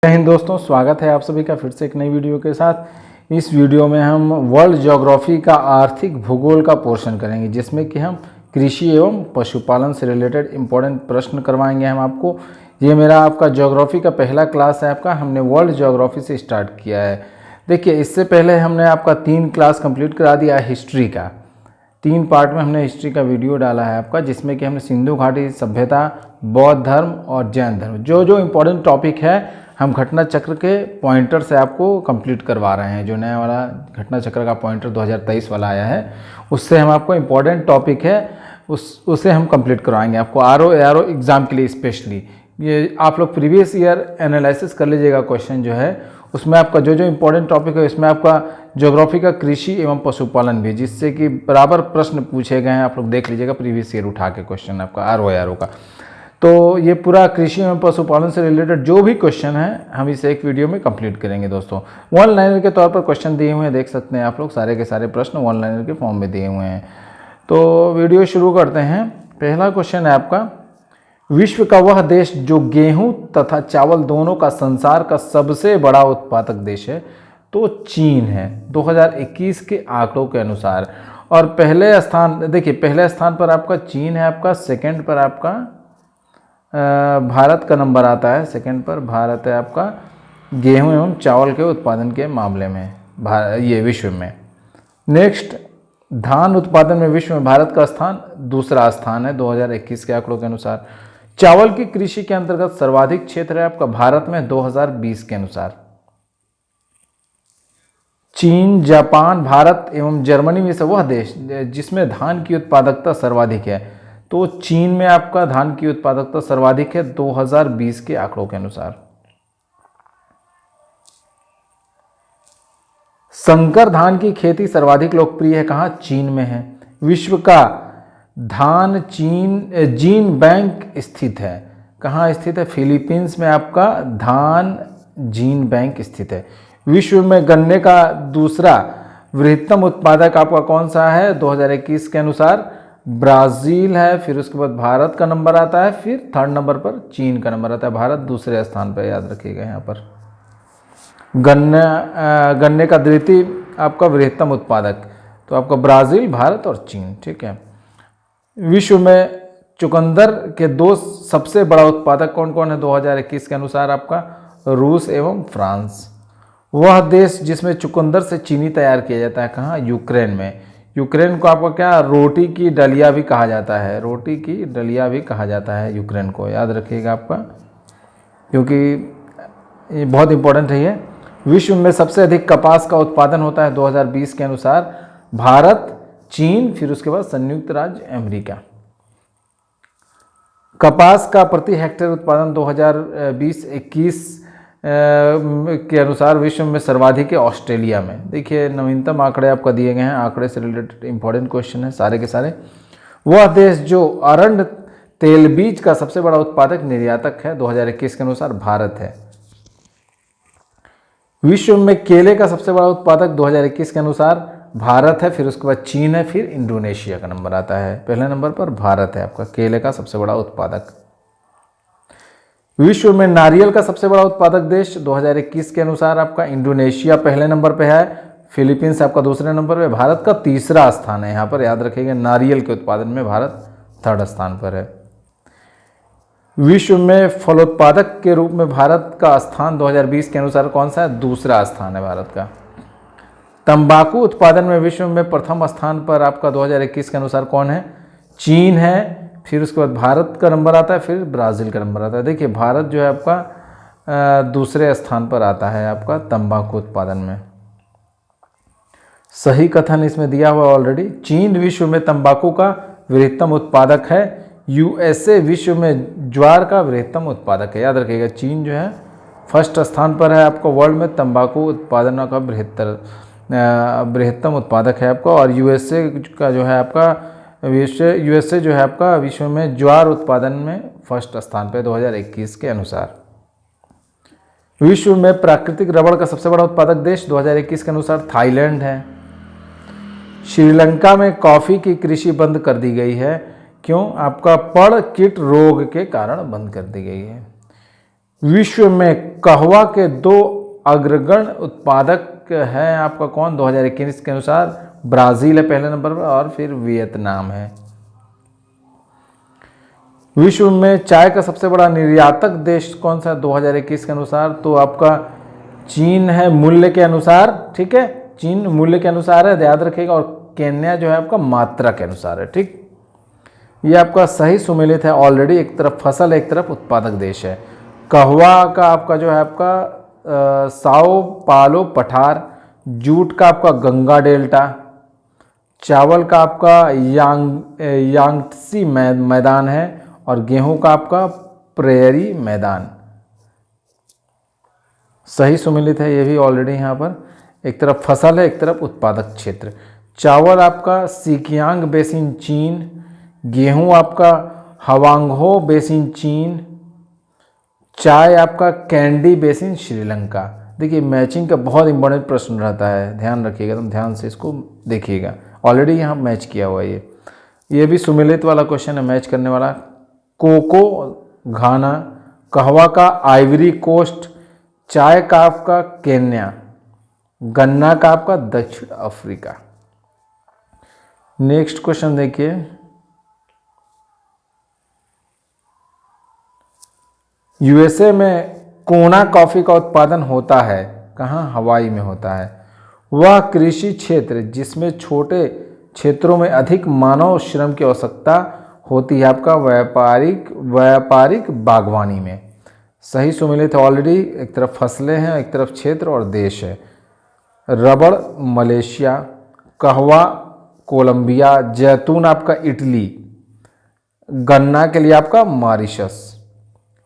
जय हिंद दोस्तों, स्वागत है आप सभी का फिर से एक नई वीडियो के साथ। इस वीडियो में हम वर्ल्ड ज्योग्राफी का आर्थिक भूगोल का पोर्शन करेंगे, जिसमें कि हम कृषि एवं पशुपालन से रिलेटेड इंपॉर्टेंट प्रश्न करवाएंगे हम आपको। ये मेरा आपका ज्योग्राफी का पहला क्लास है आपका। हमने वर्ल्ड ज्योग्राफी से स्टार्ट किया है। देखिए, इससे पहले हमने आपका 3 क्लास कंप्लीट करा दिया है हिस्ट्री का। 3 पार्ट में हमने हिस्ट्री का वीडियो डाला है आपका, जिसमें कि हमने सिंधु घाटी सभ्यता, बौद्ध धर्म और जैन धर्म, जो इंपॉर्टेंट टॉपिक है हम घटना चक्र के पॉइंटर से आपको कंप्लीट करवा रहे हैं। जो नया वाला घटना चक्र का पॉइंटर 2023 वाला आया है, उससे हम आपको इम्पोर्टेंट टॉपिक है उसे हम कंप्लीट करवाएंगे आपको आरओ एग्ज़ाम के लिए स्पेशली। ये आप लोग प्रीवियस ईयर एनालिसिस कर लीजिएगा क्वेश्चन जो है, उसमें आपका जो इम्पोर्टेंट टॉपिक है इसमें आपका ज्योग्राफी का कृषि एवं पशुपालन भी, जिससे कि बराबर प्रश्न पूछे गए हैं। आप लोग देख लीजिएगा प्रीवियस ईयर उठा के क्वेश्चन आपका आरओ का। तो ये पूरा कृषि एवं पशुपालन से रिलेटेड जो भी क्वेश्चन है हम इसे एक वीडियो में कंप्लीट करेंगे दोस्तों। वन लाइनर के तौर पर क्वेश्चन दिए हुए हैं, देख सकते हैं आप लोग। सारे के सारे प्रश्न वन लाइनर के फॉर्म में दिए हुए हैं। तो वीडियो शुरू करते हैं। पहला क्वेश्चन है आपका, विश्व का वह देश जो गेहूं तथा चावल दोनों का संसार का सबसे बड़ा उत्पादक देश है, तो चीन है 2021 के आंकड़ों के अनुसार। और पहले स्थान, देखिए पहले स्थान पर आपका चीन है आपका, सेकंड पर आपका भारत का नंबर आता है। सेकंड पर भारत है आपका गेहूं एवं चावल के उत्पादन के मामले में ये विश्व में। नेक्स्ट, धान उत्पादन में विश्व में भारत का स्थान दूसरा स्थान है 2021 के आंकड़ों के अनुसार। चावल की कृषि के अंतर्गत सर्वाधिक क्षेत्र है आपका भारत में 2020 के अनुसार। चीन, जापान, भारत एवं जर्मनी में से वह देश जिसमें धान की उत्पादकता सर्वाधिक है, तो चीन में आपका धान की उत्पादकता सर्वाधिक है 2020 के आंकड़ों के अनुसार। संकर धान की खेती सर्वाधिक लोकप्रिय है कहाँ? चीन में है। विश्व का धान जीन बैंक स्थित है कहाँ स्थित है? फिलीपींस में आपका धान जीन बैंक स्थित है। विश्व में गन्ने का दूसरा वृहत्तम उत्पादक आपका कौन सा है 2021 के अनुसार? ब्राज़ील है। फिर उसके बाद भारत का नंबर आता है, फिर थर्ड नंबर पर चीन का नंबर आता है। भारत दूसरे स्थान पर, याद रखिएगा यहाँ पर। गन्ने का द्वितीय आपका वृहत्तम उत्पादक, तो आपका ब्राज़ील, भारत और चीन, ठीक है। विश्व में चुकंदर के 2 सबसे बड़ा उत्पादक कौन कौन है 2021 के अनुसार? आपका रूस एवं फ्रांस। वह देश जिसमें चुकंदर से चीनी तैयार किया जाता है कहाँ? यूक्रेन में। यूक्रेन को आपका क्या रोटी की डलिया भी कहा जाता है, रोटी की डलिया भी कहा जाता है यूक्रेन को, याद रखिएगा आपका, क्योंकि ये बहुत इंपॉर्टेंट है ये। विश्व में सबसे अधिक कपास का उत्पादन होता है 2020 के अनुसार भारत, चीन, फिर उसके बाद संयुक्त राज्य अमेरिका। कपास का प्रति हेक्टेयर उत्पादन 2020-21 के अनुसार विश्व में सर्वाधिक है ऑस्ट्रेलिया में। देखिए नवीनतम आंकड़े आपका दिए गए हैं, आंकड़े से रिलेटेड इंपॉर्टेंट क्वेश्चन है सारे के सारे। वह देश जो अरंड तेल बीज का सबसे बड़ा उत्पादक निर्यातक है 2021 के अनुसार भारत है। विश्व में केले का सबसे बड़ा उत्पादक 2021 के अनुसार भारत है, फिर उसके बाद चीन है, फिर इंडोनेशिया का नंबर आता है। पहले नंबर पर भारत है आपका केले का सबसे बड़ा उत्पादक। विश्व में नारियल का सबसे बड़ा उत्पादक देश 2021 के अनुसार आपका इंडोनेशिया पहले नंबर पे है, फिलीपींस आपका दूसरे नंबर पे, भारत का तीसरा स्थान है। यहाँ पर याद रखिएगा नारियल के उत्पादन में भारत थर्ड स्थान पर है। विश्व में फलोत्पादक के रूप में भारत का स्थान 2020 के अनुसार कौन सा है? दूसरा स्थान है भारत का। तंबाकू उत्पादन में विश्व में प्रथम स्थान पर आपका 2021 के अनुसार कौन है? चीन है, फिर उसके बाद भारत का नंबर आता है, फिर ब्राज़ील का नंबर आता है। देखिए भारत जो है आपका दूसरे स्थान पर आता है आपका तंबाकू उत्पादन में। सही कथन इसमें दिया हुआ ऑलरेडी। चीन विश्व में तंबाकू का वृहत्तम उत्पादक है। यूएसए विश्व में ज्वार का वृहत्तम उत्पादक है। याद रखिएगा चीन जो है फर्स्ट स्थान पर है आपका वर्ल्ड में तंबाकू उत्पादन का वृहत्तम उत्पादक है आपका। और यूएसए का जो है आपका यूएसए जो है आपका विश्व में ज्वार उत्पादन में फर्स्ट स्थान पे 2021 के अनुसार। विश्व में प्राकृतिक रबड़ का सबसे बड़ा उत्पादक देश 2021 के अनुसार थाईलैंड है। श्रीलंका में कॉफ़ी की कृषि बंद कर दी गई है, क्यों? आपका पड़ कीट रोग के कारण बंद कर दी गई है। विश्व में कहवा के 2 अग्रगण उत्पादक हैं आपका कौन? 2021 के अनुसार ब्राज़ील है पहले नंबर पर और फिर वियतनाम है। विश्व में चाय का सबसे बड़ा निर्यातक देश कौन सा है 2021 के अनुसार? तो आपका चीन है मूल्य के अनुसार, ठीक है, चीन मूल्य के अनुसार है, याद रखिएगा। और केन्या जो है आपका मात्रा के अनुसार है, ठीक। ये आपका सही सुमेलित है ऑलरेडी, एक तरफ फसल एक तरफ उत्पादक देश है। कहवा का आपका जो है आपका साओ पालो पठार, जूट का आपका गंगा डेल्टा, चावल का आपका यांगत्सी मैदान है, और गेहूं का आपका प्रेयरी मैदान। सही सुमेलित है ये भी ऑलरेडी यहाँ पर, एक तरफ फसल है एक तरफ उत्पादक क्षेत्र। चावल आपका सिकियांग बेसिन चीन, गेहूं आपका हवांगहो बेसिन चीन, चाय आपका कैंडी बेसिन श्रीलंका। देखिए मैचिंग का बहुत इंपॉर्टेंट प्रश्न रहता है, ध्यान रखिएगा, तुम ध्यान से इसको देखिएगा। ऑलरेडी यहाँ मैच किया हुआ है ये भी सुमेलित वाला क्वेश्चन है, मैच करने वाला। कोको घाना, कहवा का आइवरी कोस्ट, चाय का आपका केन्या, गन्ना का आपका दक्षिण अफ्रीका। नेक्स्ट क्वेश्चन देखिए, यूएसए में कोना कॉफी का उत्पादन होता है कहाँ? हवाई में होता है। वह कृषि क्षेत्र जिसमें छोटे क्षेत्रों में अधिक मानव श्रम की आवश्यकता होती है आपका व्यापारिक बागवानी में। सही सुमेलित है ऑलरेडी, एक तरफ फसलें हैं एक तरफ क्षेत्र और देश है। रबड़ मलेशिया, कहवा कोलंबिया, जैतून आपका इटली, गन्ना के लिए आपका मॉरिशस।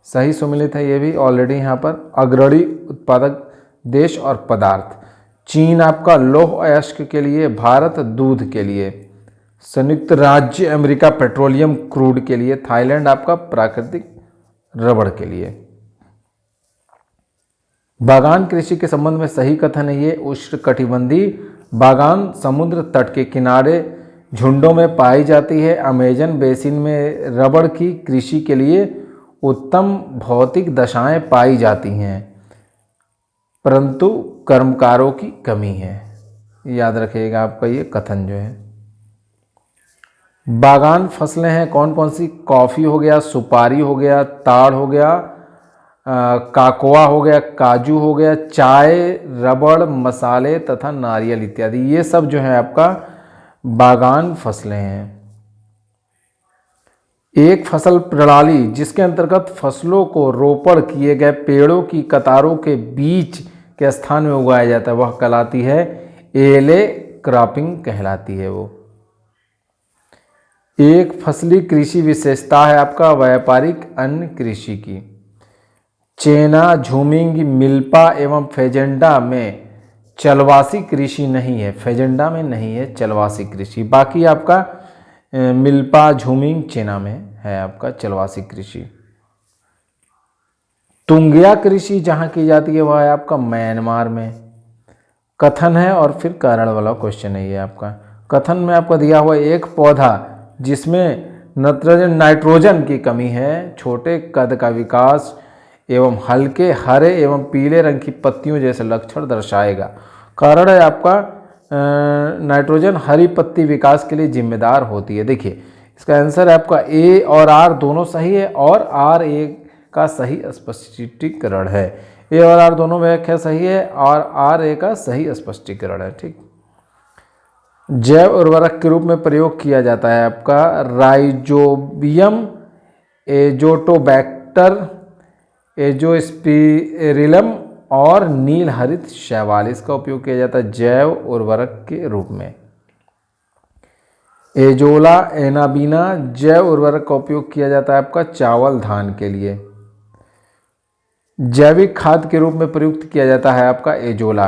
सही सुमेलित है ये भी ऑलरेडी यहाँ पर। अग्रणी उत्पादक देश और पदार्थ, चीन आपका लौह अयस्क के लिए, भारत दूध के लिए, संयुक्त राज्य अमेरिका पेट्रोलियम क्रूड के लिए, थाईलैंड आपका प्राकृतिक रबड़ के लिए। बागान कृषि के संबंध में सही कथन है ये, उष्णकटिबंधीय बागान समुद्र तट के किनारे झुंडों में पाई जाती है। अमेजन बेसिन में रबड़ की कृषि के लिए उत्तम भौतिक दशाएं पाई जाती हैं, परंतु कर्मकारों की कमी है। याद रखिएगा आपका ये कथन जो है। बागान फसलें हैं कौन कौन सी? कॉफ़ी हो गया, सुपारी हो गया, ताड़ हो गया, काकोआ हो गया, काजू हो गया, चाय, रबड़, मसाले तथा नारियल इत्यादि। ये सब जो है आपका बागान फसलें हैं। एक फसल प्रणाली जिसके अंतर्गत फसलों को रोपण किए गए पेड़ों की कतारों के बीच के स्थान में उगाया जाता है वह कहलाती है एले क्रॉपिंग कहलाती है वो। एक फसली कृषि विशेषता है आपका व्यापारिक अन्न कृषि की। चेना, झूमिंग, मिल्पा एवं फेजेंडा में चलवासी कृषि नहीं है, फेजेंडा में नहीं है चलवासी कृषि। बाकी आपका मिल्पा, झूमिंग, चेना में है आपका चलवासी कृषि। तुंगिया कृषि जहां की जाती है वह है आपका म्यांमार में। कथन है और फिर कारण वाला क्वेश्चन है ये आपका। कथन में आपका दिया हुआ एक पौधा जिसमें नाइट्रोजन की कमी है, छोटे कद का विकास एवं हल्के हरे एवं पीले रंग की पत्तियों जैसे लक्षण दर्शाएगा। कारण है आपका नाइट्रोजन हरी पत्ती विकास के लिए जिम्मेदार होती है। देखिए इसका आंसर है आपका ए और आर दोनों सही है और आर ए का सही स्पष्टीकरण है। ए और आर दोनों व्याख्या सही है और आर ए का सही स्पष्टीकरण है। ठीक, जैव उर्वरक के रूप में प्रयोग किया जाता है आपका राइजोबियम एजोटोबैक्टर, एजोस्पिरिलम और नील हरित शैवाल, इसका उपयोग किया जाता है जैव उर्वरक के रूप में। एजोला एनाबीना जैव उर्वरक का उपयोग किया जाता है आपका चावल धान के लिए। जैविक खाद के रूप में प्रयुक्त किया जाता है आपका एजोला।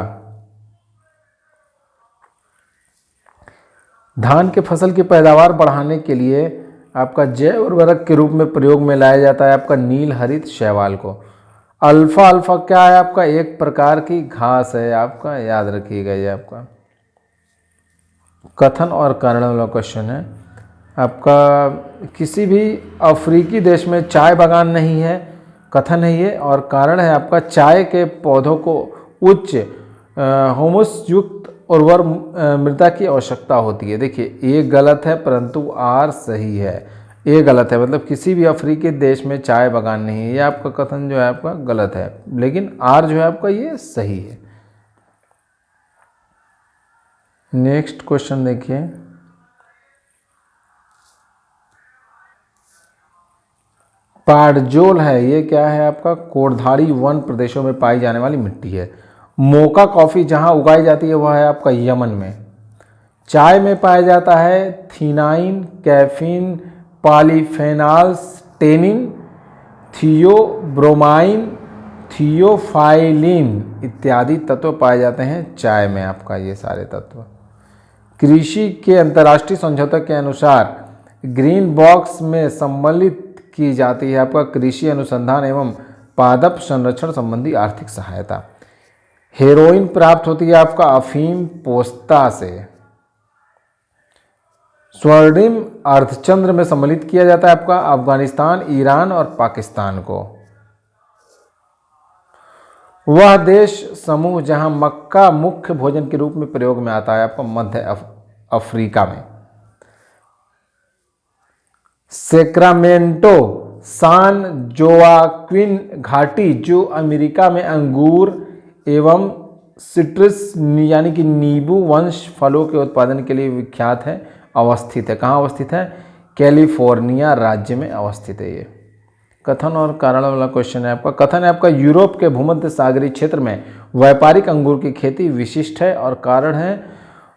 धान के फसल की पैदावार बढ़ाने के लिए आपका जैव उर्वरक के रूप में प्रयोग में लाया जाता है आपका नील हरित शैवाल को। अल्फा अल्फा क्या है आपका? एक प्रकार की घास है आपका, याद रखिएगा ये आपका। कथन और कारण वाला क्वेश्चन है आपका। किसी भी अफ्रीकी देश में चाय बागान नहीं है, कथन है ये। और कारण है आपका चाय के पौधों को उच्च हुमस युक्त उर्वर मृदा की आवश्यकता होती है। देखिए ये गलत है परंतु आर सही है। ये गलत है, मतलब किसी भी अफ्रीकी देश में चाय बागान नहीं है, ये आपका कथन जो है आपका गलत है, लेकिन आर जो है आपका ये सही है। नेक्स्ट क्वेश्चन देखिए, पाडजोल है, ये क्या है आपका कोरधारी वन प्रदेशों में पाई जाने वाली मिट्टी है। मोका कॉफ़ी जहां उगाई जाती है वह है आपका यमन में। चाय में पाया जाता है theanine, caffeine, polyphenols, tannin, theobromine, theophylline इत्यादि तत्व पाए जाते हैं चाय में आपका, ये सारे तत्व। कृषि के अंतर्राष्ट्रीय समझौते के अनुसार ग्रीन बॉक्स में सम्मिलित की जाती है आपका कृषि अनुसंधान एवं पादप संरक्षण संबंधी आर्थिक सहायता। हेरोइन प्राप्त होती है आपका अफीम पोस्ता से। स्वर्णिम अर्धचंद्र में सम्मिलित किया जाता है आपका अफगानिस्तान, ईरान और पाकिस्तान को। वह देश समूह जहां मक्का मुख्य भोजन के रूप में प्रयोग में आता है आपका मध्य अफ्रीका में। सेक्रामेंटो सान जोआक्विन घाटी जो अमेरिका में अंगूर एवं सिट्रस यानी कि नींबू वंश फलों के उत्पादन के लिए विख्यात है, अवस्थित है। कहाँ अवस्थित है? कैलिफोर्निया राज्य में अवस्थित है ये। कथन और कारण वाला क्वेश्चन है आपका। कथन है आपका यूरोप के भूमध्य सागरीय क्षेत्र में व्यापारिक अंगूर की खेती विशिष्ट है और कारण है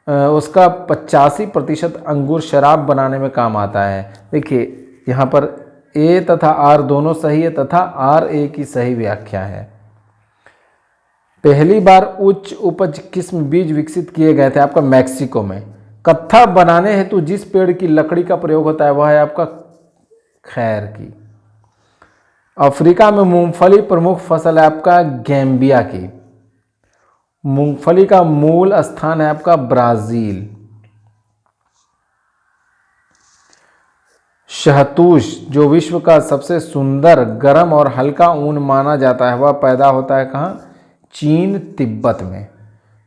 उसका 85% अंगूर शराब बनाने में काम आता है। देखिए यहाँ पर ए तथा आर दोनों सही है तथा आर ए की सही व्याख्या है। पहली बार उच्च उपज किस्म बीज विकसित किए गए थे आपका मैक्सिको में। कत्था बनाने हेतु जिस पेड़ की लकड़ी का प्रयोग होता है वह है आपका खैर की। अफ्रीका में मूंगफली प्रमुख फसल है आपका गैम्बिया की। मूंगफली का मूल स्थान है आपका ब्राजील। शहतूश जो विश्व का सबसे सुंदर गर्म और हल्का ऊन माना जाता है वह पैदा होता है कहाँ? चीन तिब्बत में।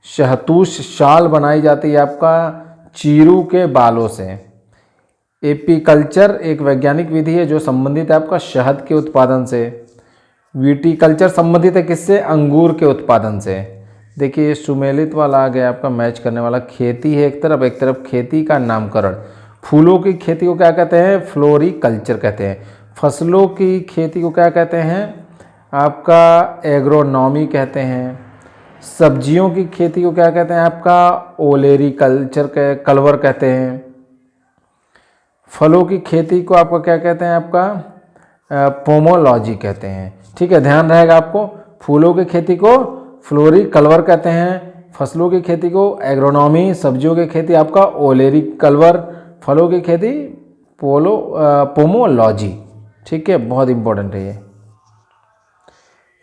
शहतूश शाल बनाई जाती है आपका चीरू के बालों से। एपीकल्चर एक वैज्ञानिक विधि है जो संबंधित है आपका शहद के उत्पादन से। विटीकल्चर संबंधित है किससे? अंगूर के उत्पादन से। देखिए ये सुमेलित वाला आ गया आपका मैच करने वाला। खेती है एक तरफ खेती का नामकरण। फूलों की खेती को क्या कहते हैं? फ्लोरिकल्चर कहते हैं। फसलों की खेती को क्या कहते हैं? आपका एग्रोनॉमी कहते हैं। सब्जियों की खेती को क्या कहते हैं? आपका ओलेरिकल्चर कल्वर कहते हैं। फलों की खेती को आपका क्या कहते हैं? आपका पोमोलॉजी कहते हैं। ठीक है, ध्यान रहेगा आपको। फूलों की खेती को फ्लोरिकल्वर कहते हैं, फसलों की खेती को एग्रोनॉमी, सब्जियों की खेती आपका ओलेरिकल्वर, फलों की खेती पोमोलॉजी। ठीक है, बहुत इंपॉर्टेंट है ये।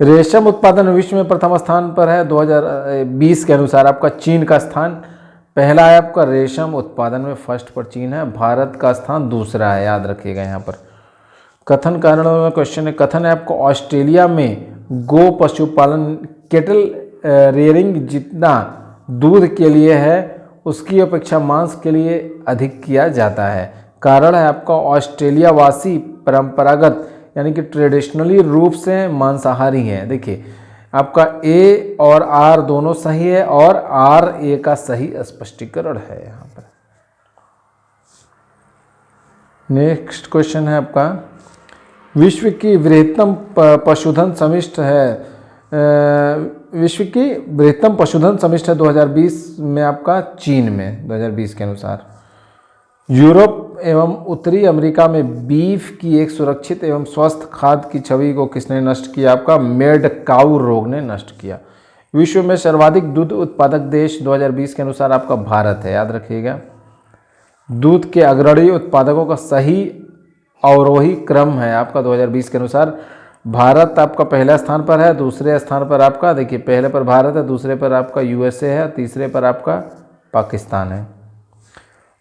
रेशम उत्पादन विश्व में प्रथम स्थान पर है 2020 के अनुसार। आपका चीन का स्थान पहला है आपका रेशम उत्पादन में, फर्स्ट पर चीन है। भारत का स्थान दूसरा है, याद रखिएगा यहाँ पर। कथन कारण में क्वेश्चन है। कथन है आपको ऑस्ट्रेलिया में गो पशुपालन केटल रेयरिंग जितना दूध के लिए है उसकी अपेक्षा मांस के लिए अधिक किया जाता है। कारण है आपका ऑस्ट्रेलिया वासी परंपरागत यानी कि ट्रेडिशनली रूप से मांसाहारी हैं। देखिए आपका ए और आर दोनों सही है और आर ए का सही स्पष्टीकरण है यहाँ पर। नेक्स्ट क्वेश्चन है आपका। विश्व की बृहत्तम पशुधन समिष्ट है विश्व की बृहत्तम पशुधन समिष्ट है 2020 में आपका चीन में, 2020 के अनुसार। यूरोप एवं उत्तरी अमेरिका में बीफ की एक सुरक्षित एवं स्वस्थ खाद्य की छवि को किसने नष्ट किया? आपका मेड काउ रोग ने नष्ट किया। विश्व में सर्वाधिक दूध उत्पादक देश 2020 के अनुसार आपका भारत है, याद रखिएगा। दूध के अग्रणी उत्पादकों का सही अवरोही क्रम है आपका 2020 के अनुसार। भारत आपका पहले स्थान पर है, दूसरे स्थान पर आपका देखिए पहले पर भारत है, दूसरे पर आपका यूएसए है, तीसरे पर आपका पाकिस्तान है।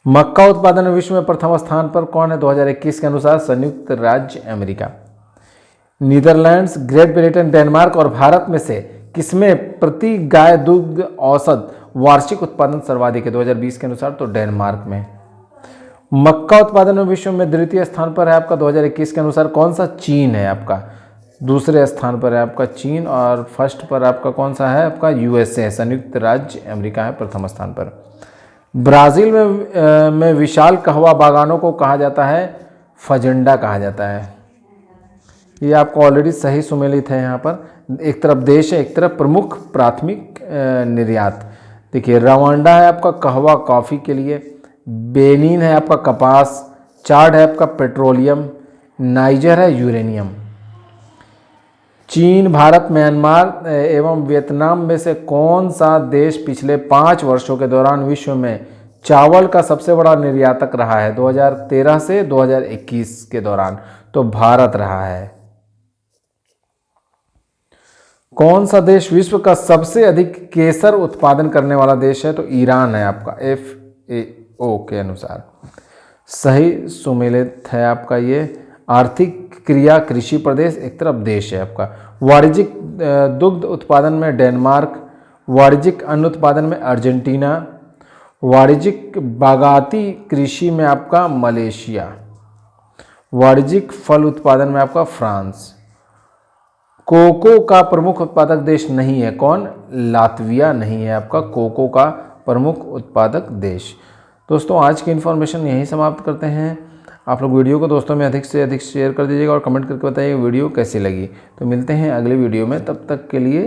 मक्का उत्पादन विश्व में प्रथम स्थान पर कौन है 2021 के अनुसार? संयुक्त राज्य America. Netherlands, great Britain, Denmark और भारत में से किसमें प्रति गाय दुग्ध औसत वार्षिक उत्पादन सर्वाधिक है? 2020 के अनुसार तो डेनमार्क में। मक्का उत्पादन में विश्व में द्वितीय स्थान पर है आपका 2021 के अनुसार कौन सा? चीन है आपका। दूसरे स्थान पर है आपका चीन और फर्स्ट पर आपका कौन सा है? आपका यूएसए, संयुक्त राज्य अमेरिका है प्रथम स्थान पर। ब्राज़ील में विशाल कहवा बागानों को कहा जाता है? फजंडा कहा जाता है। ये आपको ऑलरेडी सही सुमेलित है। यहाँ पर एक तरफ देश है, एक तरफ प्रमुख प्राथमिक निर्यात। देखिए रवांडा है आपका कहवा कॉफ़ी के लिए, बेनिन है आपका कपास, चाड है आपका पेट्रोलियम, नाइजर है यूरेनियम। चीन, भारत, म्यांमार एवं वियतनाम में से कौन सा देश पिछले 5 वर्षों के दौरान विश्व में चावल का सबसे बड़ा निर्यातक रहा है? 2013 से 2021 के दौरान तो भारत रहा है। कौन सा देश विश्व का सबसे अधिक केसर उत्पादन करने वाला देश है? तो ईरान है आपका, FAO के अनुसार। सही सुमेलित है आपका ये। आर्थिक क्रिया कृषि प्रदेश, एक तरफ देश है आपका। वाणिज्यिक दुग्ध उत्पादन में डेनमार्क, वाणिज्यिक अन्न उत्पादन में अर्जेंटीना, वाणिज्यिक बागाती कृषि में आपका मलेशिया, वाणिज्यिक फल उत्पादन में आपका फ्रांस। कोको का प्रमुख उत्पादक देश नहीं है कौन? लातविया नहीं है आपका कोको का प्रमुख उत्पादक देश। दोस्तों आज की इन्फॉर्मेशन यहीं समाप्त करते हैं। आप लोग वीडियो को दोस्तों में अधिक से अधिक शेयर कर दीजिएगा और कमेंट करके बताइए वीडियो कैसी लगी। तो मिलते हैं अगले वीडियो में, तब तक के लिए